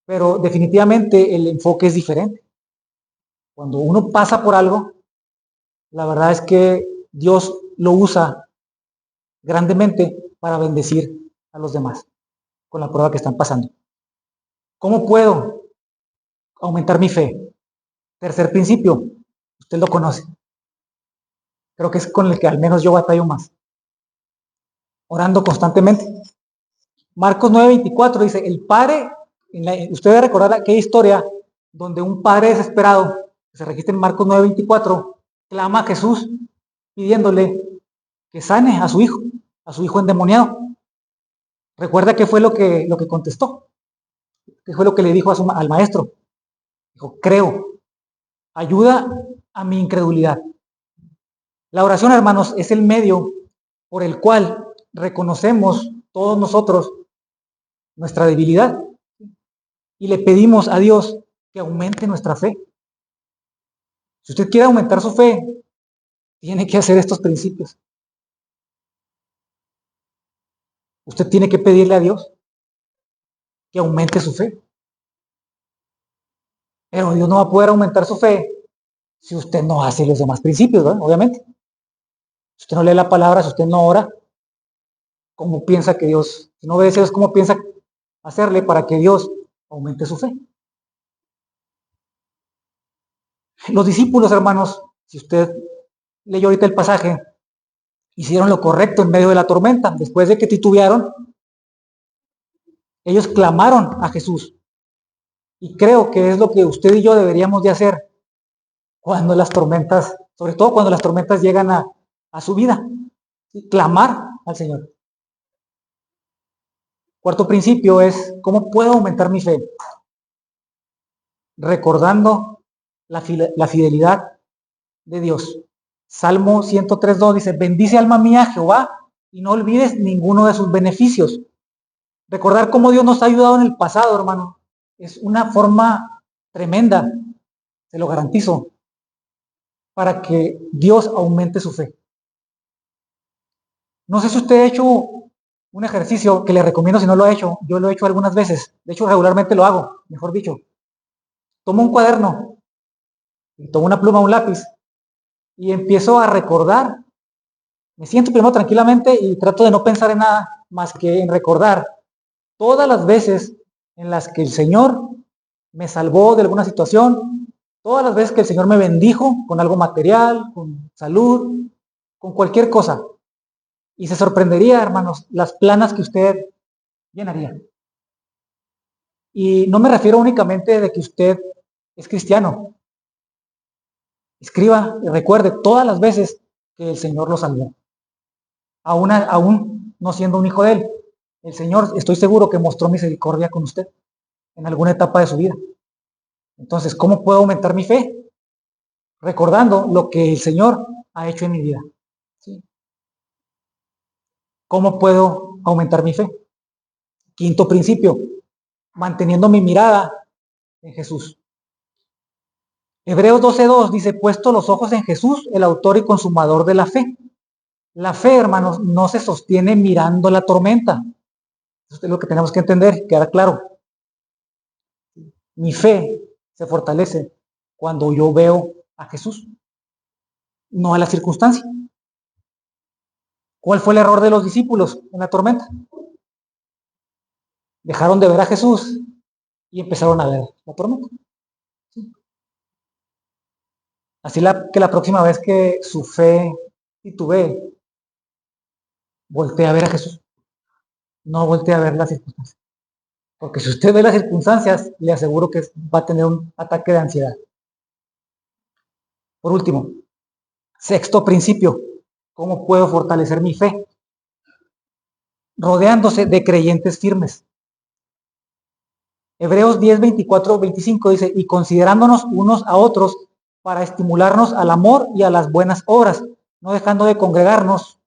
Pero definitivamente el enfoque es diferente. Cuando uno pasa por algo, la verdad es que Dios lo usa grandemente para bendecir a los demás con la prueba que están pasando. ¿Cómo puedo aumentar mi fe? Tercer principio, usted lo conoce. Creo que es con el que al menos yo batallo más. Orando constantemente. Marcos 9:24 dice, el padre, usted debe recordar aquella historia donde un padre desesperado, que se registra en Marcos 9:24, clama a Jesús pidiéndole que sane a su hijo endemoniado. Recuerda qué fue lo que contestó, qué fue lo que le dijo al maestro. Dijo, creo, ayuda a mi incredulidad. La oración, hermanos, es el medio por el cual reconocemos todos nosotros nuestra debilidad y le pedimos a Dios que aumente nuestra fe. Si usted quiere aumentar su fe, tiene que hacer estos principios. Usted tiene que pedirle a Dios que aumente su fe. Pero Dios no va a poder aumentar su fe si usted no hace los demás principios, ¿verdad? Obviamente. Si usted no lee la palabra, si usted no ora, ¿cómo piensa que Dios, si no obedece a Dios, cómo piensa hacerle para que Dios aumente su fe? Los discípulos, hermanos, si usted leyó ahorita el pasaje, hicieron lo correcto en medio de la tormenta. Después de que titubearon, ellos clamaron a Jesús. Y creo que es lo que usted y yo deberíamos de hacer cuando las tormentas, sobre todo cuando las tormentas llegan a su vida. ¿Sí? Clamar al Señor. Cuarto principio es, ¿cómo puedo aumentar mi fe? Recordando la fidelidad de Dios. Salmo 103:2 dice, bendice alma mía a Jehová y no olvides ninguno de sus beneficios. Recordar cómo Dios nos ha ayudado en el pasado, hermano, es una forma tremenda, se lo garantizo, para que Dios aumente su fe. No sé si usted ha hecho un ejercicio que le recomiendo si no lo ha hecho. Yo lo he hecho algunas veces. De hecho, regularmente lo hago, mejor dicho. Tomo un cuaderno, y tomo una pluma, un lápiz, y empiezo a recordar. Me siento primero tranquilamente y trato de no pensar en nada más que en recordar todas las veces en las que el Señor me salvó de alguna situación, todas las veces que el Señor me bendijo con algo material, con salud, con cualquier cosa. Y se sorprendería, hermanos, las planas que usted llenaría. Y no me refiero únicamente de que usted es cristiano. Escriba y recuerde todas las veces que el Señor lo salvó. Aún no siendo un hijo de Él. El Señor, estoy seguro que mostró misericordia con usted en alguna etapa de su vida. Entonces, ¿cómo puedo aumentar mi fe? Recordando lo que el Señor ha hecho en mi vida. ¿Sí? ¿Cómo puedo aumentar mi fe? Quinto principio, manteniendo mi mirada en Jesús. Hebreos 12:2 dice, puesto los ojos en Jesús, el autor y consumador de la fe. La fe, hermanos, no se sostiene mirando la tormenta. Esto es lo que tenemos que entender, quedar claro. Mi fe se fortalece cuando yo veo a Jesús, no a la circunstancia. ¿Cuál fue el error de los discípulos en la tormenta? Dejaron de ver a Jesús y empezaron a ver la tormenta. Así que la próxima vez que su fe titubee, voltea a ver a Jesús, no voltea a ver las circunstancias. Porque si usted ve las circunstancias, le aseguro que va a tener un ataque de ansiedad. Por último, sexto principio, ¿cómo puedo fortalecer mi fe? Rodeándose de creyentes firmes. Hebreos 10, 24, 25 dice, y considerándonos unos a otros para estimularnos al amor y a las buenas obras, no dejando de congregarnos.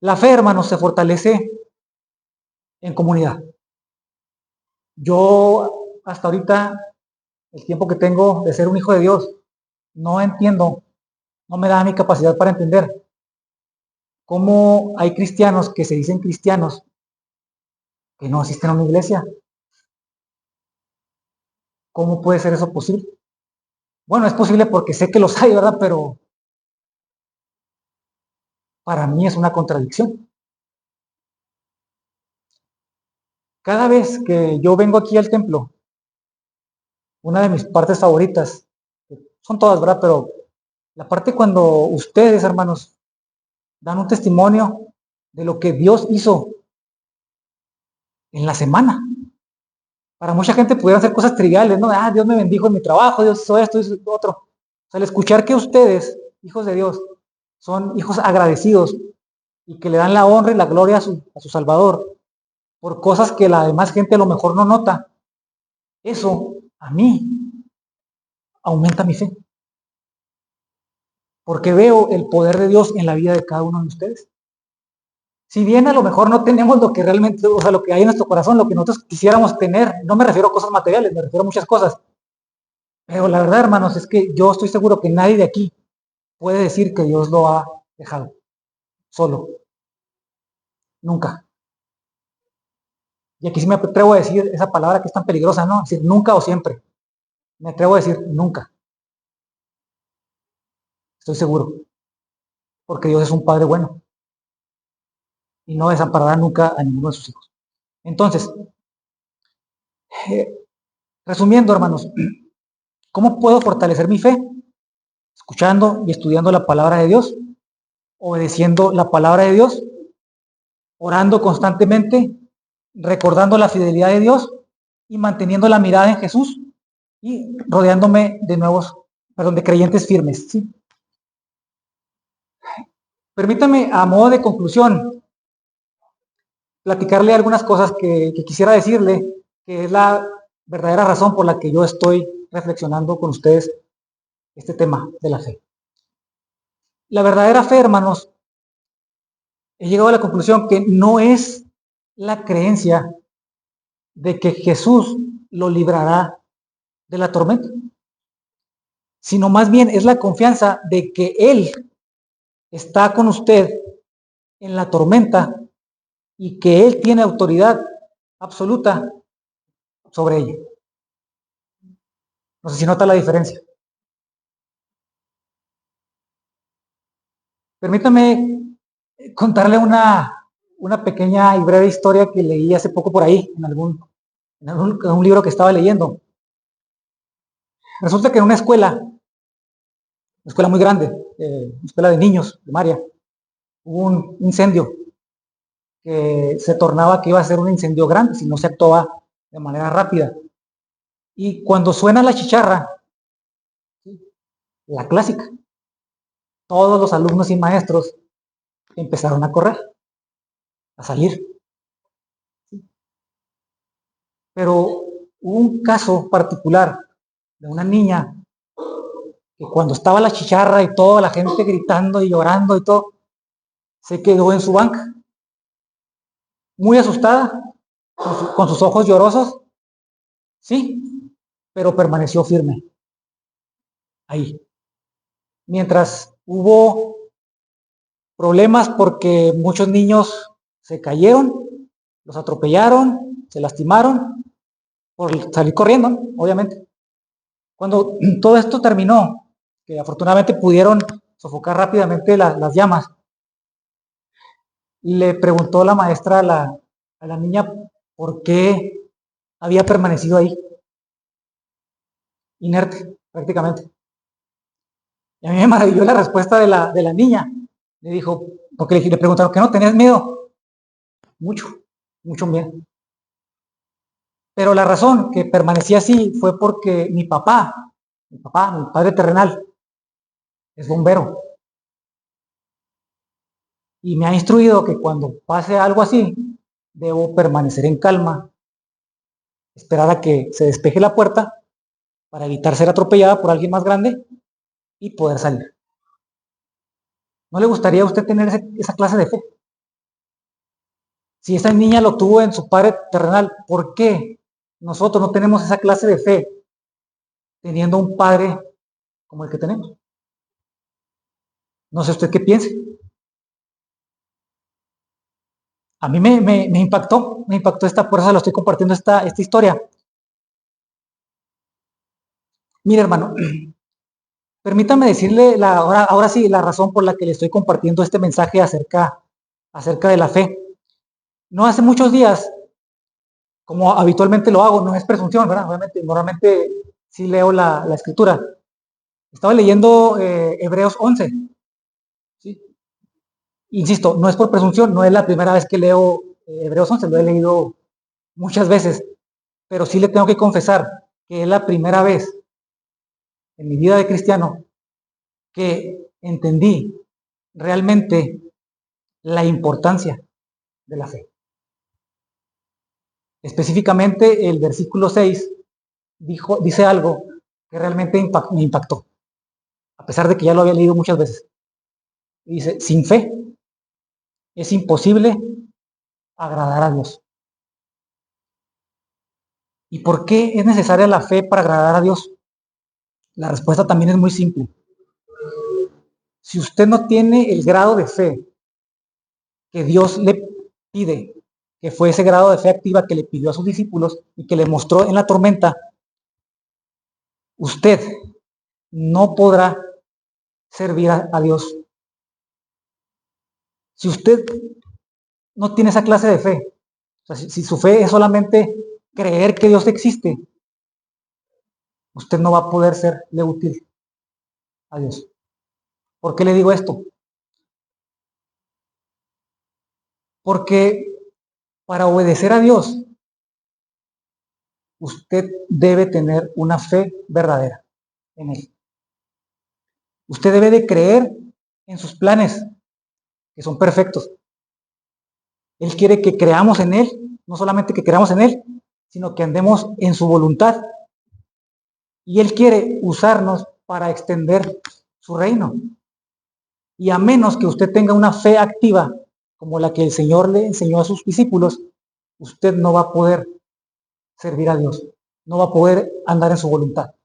La fe, hermanos, se fortalece en comunidad. Yo, hasta ahorita, el tiempo que tengo de ser un hijo de Dios, no entiendo, no me da mi capacidad para entender cómo hay cristianos que se dicen cristianos que no asisten a una iglesia. ¿Cómo puede ser eso posible? Bueno, es posible porque sé que los hay, ¿verdad? Pero para mí es una contradicción. Cada vez que yo vengo aquí al templo, una de mis partes favoritas, son todas, ¿verdad? Pero la parte cuando ustedes, hermanos, dan un testimonio de lo que Dios hizo en la semana. Para mucha gente pudieran ser cosas triviales, ¿no? Ah, Dios me bendijo en mi trabajo, Dios hizo esto, hizo otro. O sea, el escuchar que ustedes, hijos de Dios, son hijos agradecidos y que le dan la honra y la gloria a su Salvador por cosas que la demás gente a lo mejor no nota, eso a mí aumenta mi fe. Porque veo el poder de Dios en la vida de cada uno de ustedes. Si bien a lo mejor no tenemos lo que realmente, o sea, lo que hay en nuestro corazón, lo que nosotros quisiéramos tener, no me refiero a cosas materiales, me refiero a muchas cosas. Pero la verdad, hermanos, es que yo estoy seguro que nadie de aquí puede decir que Dios lo ha dejado solo. Nunca. Y aquí sí me atrevo a decir esa palabra que es tan peligrosa, ¿no? Es decir, nunca o siempre. Me atrevo a decir nunca. Estoy seguro. Porque Dios es un Padre bueno. Y no desamparará nunca a ninguno de sus hijos. Entonces, eh, resumiendo, hermanos, ¿cómo puedo fortalecer mi fe? Escuchando y estudiando la palabra de Dios, obedeciendo la palabra de Dios, orando constantemente, recordando la fidelidad de Dios y manteniendo la mirada en Jesús y rodeándome de de creyentes firmes. ¿Sí? Permítame, a modo de conclusión, platicarle algunas cosas que quisiera decirle, que es la verdadera razón por la que yo estoy reflexionando con ustedes este tema de la fe. La verdadera fe, hermanos, he llegado a la conclusión que no es la creencia de que Jesús lo librará de la tormenta, sino más bien es la confianza de que Él está con usted en la tormenta y que Él tiene autoridad absoluta sobre ella. No sé si nota la diferencia. Permítame contarle una pequeña y breve historia que leí hace poco por ahí, en un libro que estaba leyendo. Resulta que en una escuela muy grande, una escuela de niños, primaria, hubo un incendio que se tornaba que iba a ser un incendio grande si no se actuaba de manera rápida. Y cuando suena la chicharra, la clásica, todos los alumnos y maestros empezaron a correr, a salir. Pero hubo un caso particular de una niña que cuando estaba la chicharra y toda la gente gritando y llorando y todo, se quedó en su banca, muy asustada, con sus ojos llorosos, sí, pero permaneció firme ahí. Mientras hubo problemas porque muchos niños se cayeron, los atropellaron, se lastimaron, por salir corriendo, ¿no? Obviamente. Cuando todo esto terminó, que afortunadamente pudieron sofocar rápidamente las llamas, le preguntó la maestra a la niña por qué había permanecido ahí, inerte prácticamente. Y a mí me maravilló la respuesta de la niña. Le dijo, porque le preguntaron, ¿que no tenías miedo? Mucho, mucho miedo. Pero la razón que permanecía así fue porque mi padre terrenal, es bombero. Y me ha instruido que cuando pase algo así, debo permanecer en calma, esperar a que se despeje la puerta para evitar ser atropellada por alguien más grande y poder salir. ¿No le gustaría a usted tener esa clase de fe? Si esa niña lo tuvo en su padre terrenal, ¿por qué nosotros no tenemos esa clase de fe teniendo un padre como el que tenemos? No sé usted qué piense. A mí me impactó por eso lo estoy compartiendo esta historia. Mire, hermano, permítame decirle ahora sí la razón por la que le estoy compartiendo este mensaje acerca de la fe. No hace muchos días, como habitualmente lo hago, no es presunción, ¿verdad? Obviamente, normalmente sí leo la escritura. Estaba leyendo Hebreos 11, ¿sí? Insisto, no es por presunción, no es la primera vez que leo Hebreos 11, lo he leído muchas veces, pero sí le tengo que confesar que es la primera vez en mi vida de cristiano que entendí realmente la importancia de la fe. Específicamente el versículo 6 dice algo que realmente me impactó, a pesar de que ya lo había leído muchas veces. Dice, sin fe es imposible agradar a Dios. ¿Y por qué es necesaria la fe para agradar a Dios? La respuesta también es muy simple. Si usted no tiene el grado de fe que Dios le pide, que fue ese grado de fe activa que le pidió a sus discípulos y que le mostró en la tormenta, usted no podrá servir a Dios. Si usted no tiene esa clase de fe, o sea, si su fe es solamente creer que Dios existe, usted no va a poder serle útil a Dios. ¿Por qué le digo esto? Porque para obedecer a Dios, usted debe tener una fe verdadera en Él. Usted debe de creer en sus planes, que son perfectos. Él quiere que creamos en Él, no solamente que creamos en Él, sino que andemos en su voluntad. Y Él quiere usarnos para extender su reino. Y a menos que usted tenga una fe activa, como la que el Señor le enseñó a sus discípulos, usted no va a poder servir a Dios, no va a poder andar en su voluntad.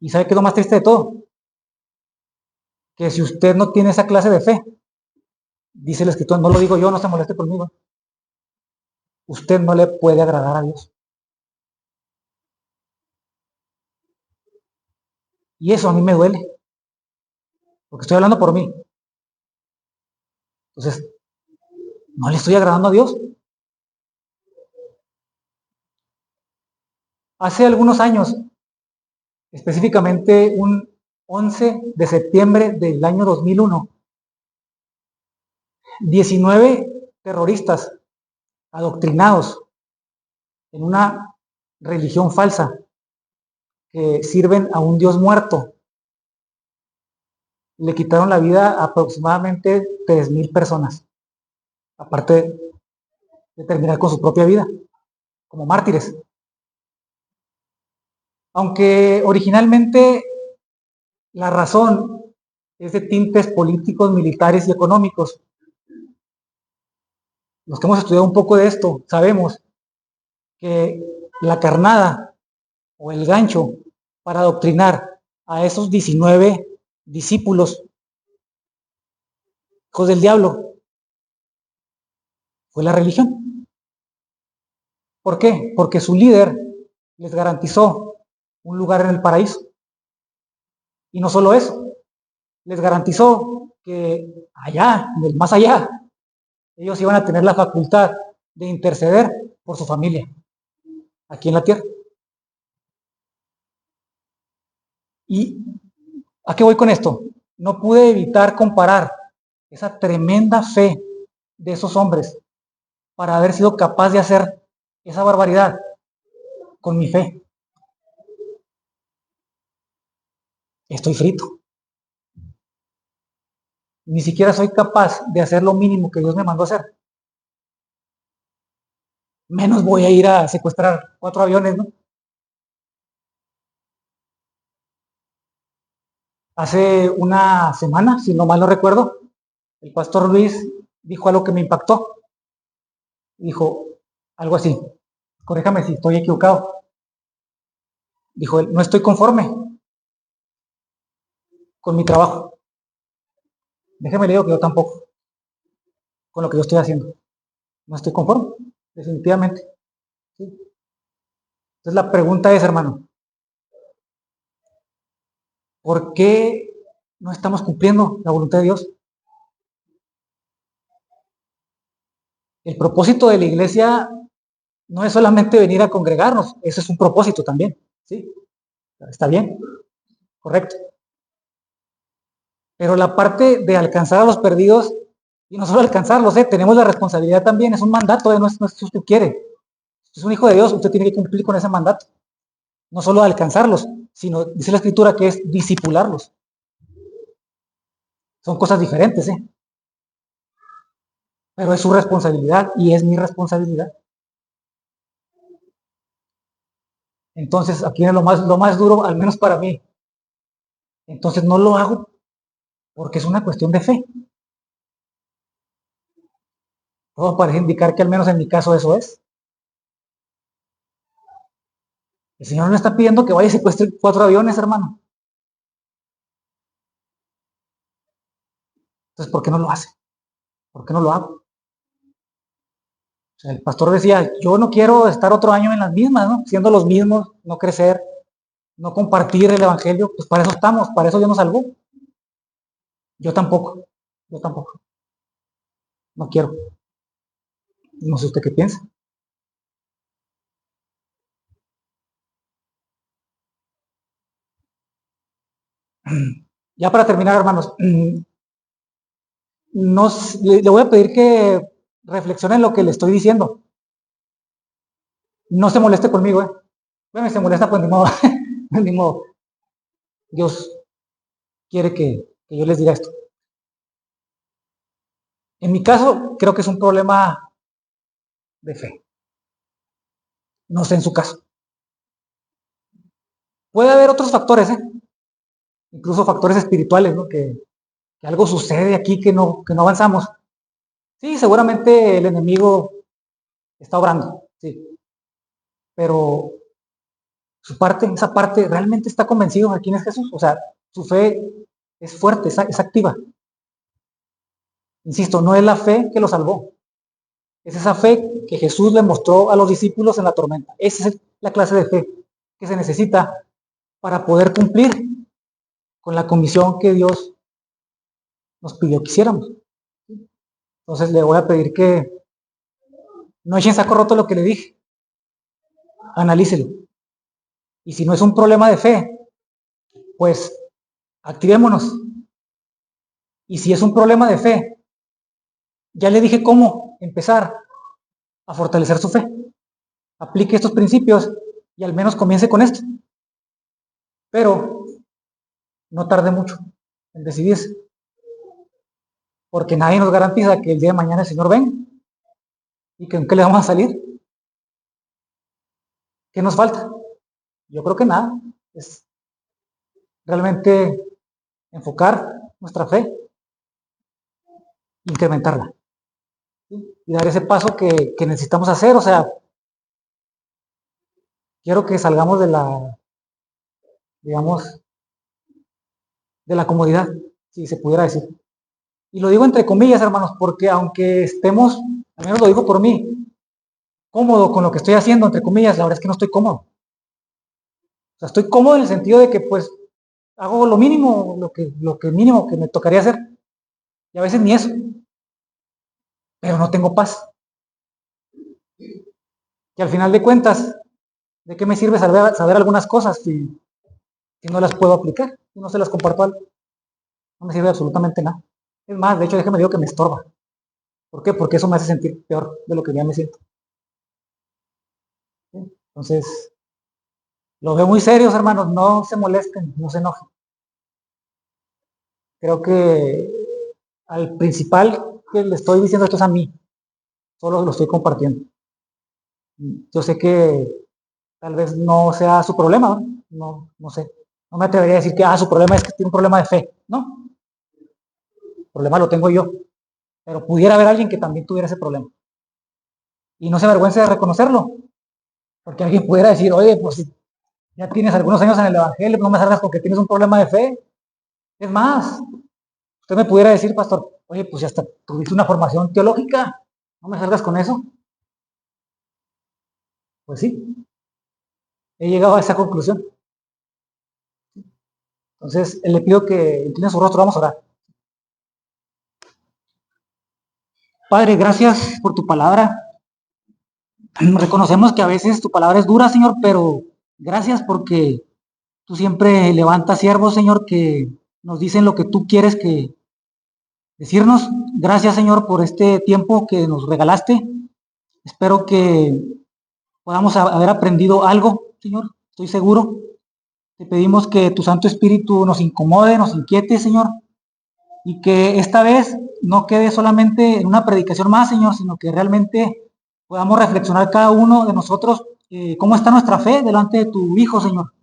¿Y sabe qué es lo más triste de todo? Que si usted no tiene esa clase de fe, dice la Escritura, no lo digo yo, no se moleste conmigo, usted no le puede agradar a Dios. Y eso a mí me duele, porque estoy hablando por mí. Entonces, no le estoy agradando a Dios. Hace algunos años, específicamente un 11 de septiembre del año 2001, 19 terroristas adoctrinados en una religión falsa que sirven a un Dios muerto, le quitaron la vida a aproximadamente 3,000 personas, aparte de terminar con su propia vida, como mártires. Aunque originalmente la razón es de tintes políticos, militares y económicos, los que hemos estudiado un poco de esto, sabemos que la carnada o el gancho para adoctrinar a esos 19 discípulos, hijos del diablo, fue la religión. ¿Por qué? Porque su líder les garantizó un lugar en el paraíso. Y no solo eso, les garantizó que allá, en el más allá, ellos iban a tener la facultad de interceder por su familia, aquí en la tierra. ¿Y a qué voy con esto? No pude evitar comparar esa tremenda fe de esos hombres para haber sido capaz de hacer esa barbaridad con mi fe. Estoy frito. Ni siquiera soy capaz de hacer lo mínimo que Dios me mandó a hacer. Menos voy a ir a secuestrar 4 aviones, ¿no? Hace una semana, si no mal no recuerdo, el pastor Luis dijo algo que me impactó. Dijo algo así, corríjame si estoy equivocado. Dijo él, no estoy conforme con mi trabajo. Déjeme le digo que yo tampoco, con lo que yo estoy haciendo. No estoy conforme, definitivamente. ¿Sí? Entonces la pregunta es, hermano, ¿por qué no estamos cumpliendo la voluntad de Dios? El propósito de la iglesia no es solamente venir a congregarnos, ese es un propósito también. ¿Sí? Está bien, correcto. Pero la parte de alcanzar a los perdidos, y no solo alcanzarlos, tenemos la responsabilidad también, es un mandato, no es si usted quiere. Si es un hijo de Dios, usted tiene que cumplir con ese mandato. No solo alcanzarlos, sino, dice la escritura, que es disipularlos. Son cosas diferentes, pero es su responsabilidad y es mi responsabilidad. Entonces, aquí es lo más duro, al menos para mí. Entonces, no lo hago porque es una cuestión de fe. Todo parece indicar que al menos en mi caso eso es. El Señor no está pidiendo que vaya y secuestre 4 aviones, hermano. Entonces, ¿por qué no lo hace? ¿Por qué no lo hago? O sea, el pastor decía, yo no quiero estar otro año en las mismas, ¿no? Siendo los mismos, no crecer, no compartir el evangelio, pues para eso estamos, para eso Dios nos salvó. Yo tampoco, yo tampoco, no quiero. No sé usted qué piensa. Ya para terminar, hermanos, le voy a pedir que reflexione en lo que le estoy diciendo. No se moleste conmigo, ¿eh? Bueno, se molesta, pues ni modo. Ni modo. Dios quiere que yo les diga esto. En mi caso, creo que es un problema de fe. No sé en su caso. Puede haber otros factores, incluso factores espirituales, ¿no? Que algo sucede aquí que no avanzamos. Sí, seguramente el enemigo está obrando, sí, pero su parte, esa parte, ¿realmente está convencido de quién es Jesús? O sea, su fe es fuerte, es activa. Insisto, no es la fe que lo salvó, es esa fe que Jesús le mostró a los discípulos en la tormenta. Esa es la clase de fe que se necesita para poder cumplir con la comisión que Dios nos pidió que hiciéramos. Entonces le voy a pedir que no echen saco roto lo que le dije, analícelo. Y si no es un problema de fe, pues activémonos. Y si es un problema de fe, ya le dije cómo empezar a fortalecer su fe. Aplique estos principios y al menos comience con esto. Pero no tarde mucho en decidirse, porque nadie nos garantiza que el día de mañana el Señor venga y que en qué le vamos a salir. ¿Qué nos falta? Yo creo que nada. Es realmente enfocar nuestra fe, incrementarla, ¿sí? Y dar ese paso que necesitamos hacer. O sea, quiero que salgamos de la, digamos, de la comodidad, si se pudiera decir. Y lo digo entre comillas, hermanos, porque aunque estemos, al menos lo digo por mí, cómodo con lo que estoy haciendo, entre comillas, la verdad es que no estoy cómodo. O sea, estoy cómodo en el sentido de que pues hago lo mínimo, lo que mínimo que me tocaría hacer. Y a veces ni eso, pero no tengo paz. Que al final de cuentas, ¿de qué me sirve saber algunas cosas si no las puedo aplicar? Si no se las comparto a alguien, no me sirve absolutamente nada. Es más, de hecho, déjame digo que me estorba. ¿Por qué? Porque eso me hace sentir peor de lo que ya me siento. ¿Sí? Entonces, lo veo muy serios, hermanos, no se molesten, no se enojen. Creo que al principal que le estoy diciendo esto es a mí, solo lo estoy compartiendo. Yo sé que tal vez no sea su problema, no sé. No me atrevería a decir que su problema es que tiene un problema de fe. No, el problema lo tengo yo. Pero pudiera haber alguien que también tuviera ese problema. Y no se avergüence de reconocerlo. Porque alguien pudiera decir, oye, pues si ya tienes algunos años en el Evangelio, no me salgas porque tienes un problema de fe. Es más, usted me pudiera decir, pastor, oye, pues ya hasta tuviste una formación teológica. No me salgas con eso. Pues sí, he llegado a esa conclusión. Entonces, le pido que incline su rostro, vamos a orar. Padre, gracias por tu palabra. Reconocemos que a veces tu palabra es dura, Señor, pero gracias porque tú siempre levantas siervos, Señor, que nos dicen lo que tú quieres que decirnos. Gracias, Señor, por este tiempo que nos regalaste. Espero que podamos haber aprendido algo, Señor. Estoy seguro. Te pedimos que tu Santo Espíritu nos incomode, nos inquiete, Señor, y que esta vez no quede solamente en una predicación más, Señor, sino que realmente podamos reflexionar cada uno de nosotros cómo está nuestra fe delante de tu Hijo, Señor.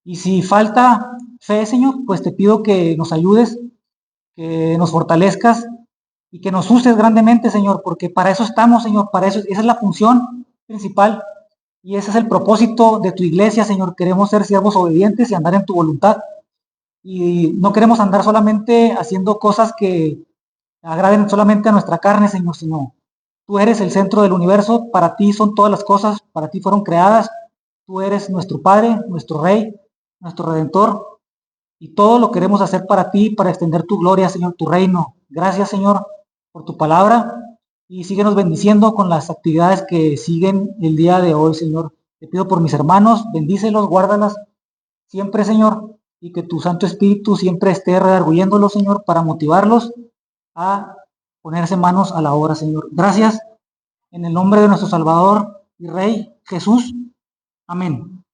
Y si falta fe, Señor, pues te pido que nos ayudes, que nos fortalezcas y que nos uses grandemente, Señor, porque para eso estamos, Señor, para eso, esa es la función principal y ese es el propósito de tu iglesia, Señor. Queremos ser siervos obedientes y andar en tu voluntad. Y no queremos andar solamente haciendo cosas que agraden solamente a nuestra carne, Señor, sino tú eres el centro del universo, para ti son todas las cosas, para ti fueron creadas, tú eres nuestro Padre, nuestro Rey, nuestro Redentor, y todo lo queremos hacer para ti, para extender tu gloria, Señor, tu reino. Gracias, Señor, por tu palabra, y síguenos bendiciendo con las actividades que siguen el día de hoy, Señor. Te pido por mis hermanos, bendícelos, guárdalas siempre, Señor, y que tu Santo Espíritu siempre esté redarguyéndolos, Señor, para motivarlos a ponerse manos a la obra, Señor. Gracias, en el nombre de nuestro Salvador y Rey Jesús. Amén.